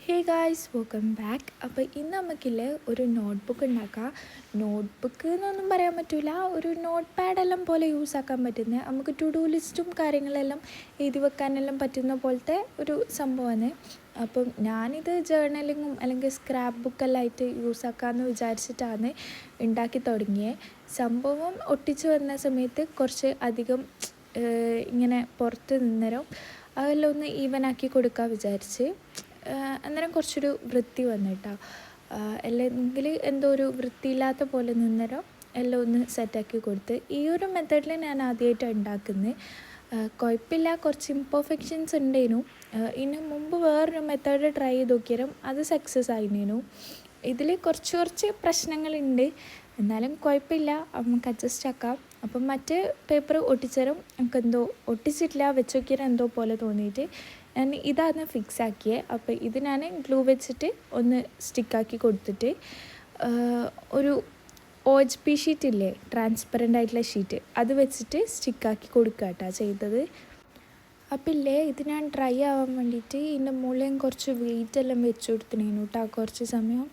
Hey guys welcome back. അപ്പോൾ ഇന്ന് നമുക്കില്ലേ ഒരു നോട്ട്ബുക്ക് ഉണ്ടാക്കാം. നോട്ട്ബുക്ക് എന്നൊന്നും പറയാൻ പറ്റില്ല, ഒരു നോട്ട് പാഡെല്ലാം പോലെ യൂസ് ആക്കാൻ പറ്റുന്ന, നമുക്ക് ടു ഡു ലിസ്റ്റും കാര്യങ്ങളെല്ലാം എഴുതി വെക്കാനെല്ലാം പറ്റുന്ന പോലത്തെ ഒരു സംഭവമാണ്. അപ്പം ഞാനിത് ജേർണലിങ്ങും അല്ലെങ്കിൽ സ്ക്രാപ്പ് ബുക്കെല്ലാം ആയിട്ട് യൂസ് ആക്കാമെന്ന് വിചാരിച്ചിട്ടാണ് ഉണ്ടാക്കി തുടങ്ങിയത്. സംഭവം ഒട്ടിച്ച് വരുന്ന സമയത്ത് കുറച്ച് അധികം ഇങ്ങനെ പുറത്ത് നിന്നേരം അതെല്ലാം ഒന്ന് ഈവനാക്കി കൊടുക്കാൻ വിചാരിച്ച്. അന്നേരം കുറച്ചൊരു വൃത്തി വന്നിട്ടാ, അല്ലെങ്കിൽ എന്തോ ഒരു വൃത്തിയില്ലാത്ത പോലെ നിന്നേരം എല്ലാം ഒന്ന് സെറ്റാക്കി കൊടുത്ത്. ഈ ഒരു മെത്തേഡിൽ ഞാൻ ആദ്യമായിട്ടാണ് ഉണ്ടാക്കുന്നത്. കുഴപ്പമില്ല, കുറച്ച് ഇംപെർഫെക്ഷൻസ് ഉണ്ടേനു. ഇതിന് മുമ്പ് വേറൊരു മെത്തേഡ് ട്രൈ ചെയ്ത് നോക്കിയാലും അത് സക്സസ് ആയിരുന്നു. ഇതിൽ കുറച്ച് പ്രശ്നങ്ങളുണ്ട്, എന്നാലും കുഴപ്പമില്ല, നമുക്ക് അഡ്ജസ്റ്റ് ആക്കാം. അപ്പം മറ്റേ പേപ്പർ ഒട്ടിച്ചേരും നമുക്കെന്തോ ഒട്ടിച്ചിട്ടില്ല, വെച്ച് നോക്കിയാൽ എന്തോ പോലെ തോന്നിയിട്ട് ഞാൻ ഇതാണ് ഫിക്സ് ആക്കിയത്. അപ്പോൾ ഇത് ഞാൻ ഗ്ലൂ വെച്ചിട്ട് ഒന്ന് സ്റ്റിക്കാക്കി കൊടുത്തിട്ട് ഒരു OHP ഷീറ്റില്ലേ, ട്രാൻസ്പെറൻ്റ് ആയിട്ടുള്ള ഷീറ്റ്, അത് വെച്ചിട്ട് സ്റ്റിക്കാക്കി കൊടുക്കുക കേട്ടോ ചെയ്തത്. അപ്പം ഇല്ലേ, ഇത് ഞാൻ ഡ്രൈ ആവാൻ വേണ്ടിയിട്ട് ഇതിൻ്റെ മുകളിൽ കുറച്ച് വെയിറ്റ് എല്ലാം വെച്ച് കൊടുത്തിനു കേട്ടോ കുറച്ച് സമയം.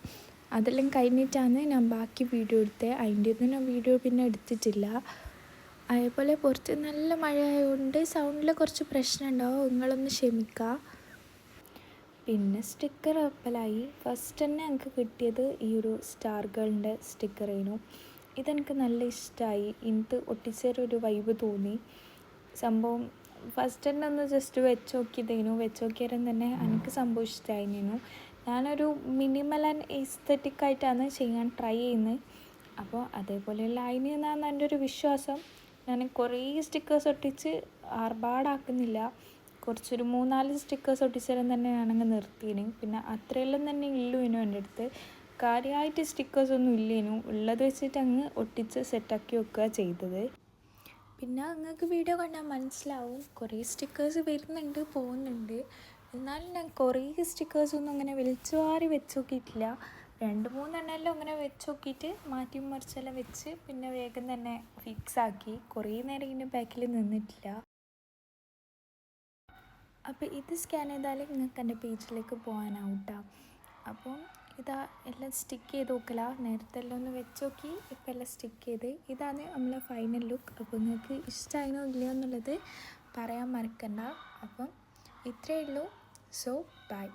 അതെല്ലാം കഴിഞ്ഞിട്ടാണ് ഞാൻ ബാക്കി വീഡിയോ എടുത്തത്. അതിൻ്റെ ഒന്നും ഞാൻ വീഡിയോ പിന്നെ എടുത്തിട്ടില്ല. അതേപോലെ പുറത്ത് നല്ല മഴ ആയതുകൊണ്ട് സൗണ്ടിൽ കുറച്ച് പ്രശ്നം ഉണ്ടാവും, നിങ്ങളൊന്ന് ക്ഷമിക്കുക. പിന്നെ സ്റ്റിക്കർ അപ്പലായി. ഫസ്റ്റ് തന്നെ എനിക്ക് കിട്ടിയത് ഈ ഒരു സ്റ്റാർ ഗേളിൻ്റെ സ്റ്റിക്കറായിരുന്നു. ഇതെനിക്ക് നല്ല ഇഷ്ടമായി, എനിക്ക് ഒട്ടിച്ചേരൊരു വൈബ് തോന്നി. സംഭവം ഫസ്റ്റ് തന്നെ ഒന്ന് ജസ്റ്റ് വെച്ച് നോക്കിയതും തന്നെ എനിക്ക് സംഭവം ഇഷ്ടമായിരുന്നു. ഞാനൊരു മിനിമൽ ആൻഡ് എസ്തെറ്റിക് ആയിട്ടാണ് ചെയ്യാൻ ട്രൈ ചെയ്യുന്നത്. അപ്പോൾ അതേപോലെയുള്ള അതിന് എന്നാണ് എൻ്റെ ഒരു വിശ്വാസം. ഞാൻ കുറേ സ്റ്റിക്കേഴ്സ് ഒട്ടിച്ച് ആർഭാടാക്കുന്നില്ല, കുറച്ചൊരു 3-4 സ്റ്റിക്കേഴ്സ് ഒട്ടിച്ചാലും തന്നെ ഞാനങ്ങ് നിർത്തിയിന്. പിന്നെ അത്രയെല്ലാം തന്നെ ഇല്ലേനു എൻ്റെ അടുത്ത്, കാര്യമായിട്ട് സ്റ്റിക്കേഴ്സൊന്നും ഇല്ലേനു. ഉള്ളത് വെച്ചിട്ട് അങ്ങ് ഒട്ടിച്ച് സെറ്റാക്കി വെക്കുക ചെയ്തത്. പിന്നെ നിങ്ങൾക്ക് വീഡിയോ കണ്ടാൽ മനസ്സിലാവും, കുറേ സ്റ്റിക്കേഴ്സ് വരുന്നുണ്ട് പോകുന്നുണ്ട്. എന്നാലും ഞാൻ കുറേ സ്റ്റിക്കേഴ്സൊന്നും അങ്ങനെ വലിച്ചു വാരി വെച്ച് നോക്കിയിട്ടില്ല. 2-3 എണ്ണമെല്ലാം അങ്ങനെ വെച്ച് നോക്കിയിട്ട് മാറ്റി മറിച്ചെല്ലാം വെച്ച് പിന്നെ വേഗം തന്നെ ഫിക്സാക്കി. കുറേ നേരം ഇതിൻ്റെ ബാക്കിൽ നിന്നിട്ടില്ല. അപ്പോൾ ഇത് സ്കാൻ ചെയ്താൽ നിങ്ങൾക്ക് എൻ്റെ പേജിലേക്ക് പോകാനാവൂട്ടോ. അപ്പം ഇതാ എല്ലാം സ്റ്റിക്ക് ചെയ്ത് നോക്കല. നേരത്തെ എല്ലാം ഒന്ന് വെച്ച് നോക്കി, ഇപ്പം എല്ലാം സ്റ്റിക്ക് ചെയ്ത്. ഇതാണ് നമ്മളെ ഫൈനൽ ലുക്ക്. അപ്പോൾ നിങ്ങൾക്ക് ഇഷ്ടമായിരുന്നോ ഇല്ലയോ എന്നുള്ളത് പറയാൻ മറക്കണ്ട. അപ്പം ഇത്രയേ ഉള്ളൂ. So by.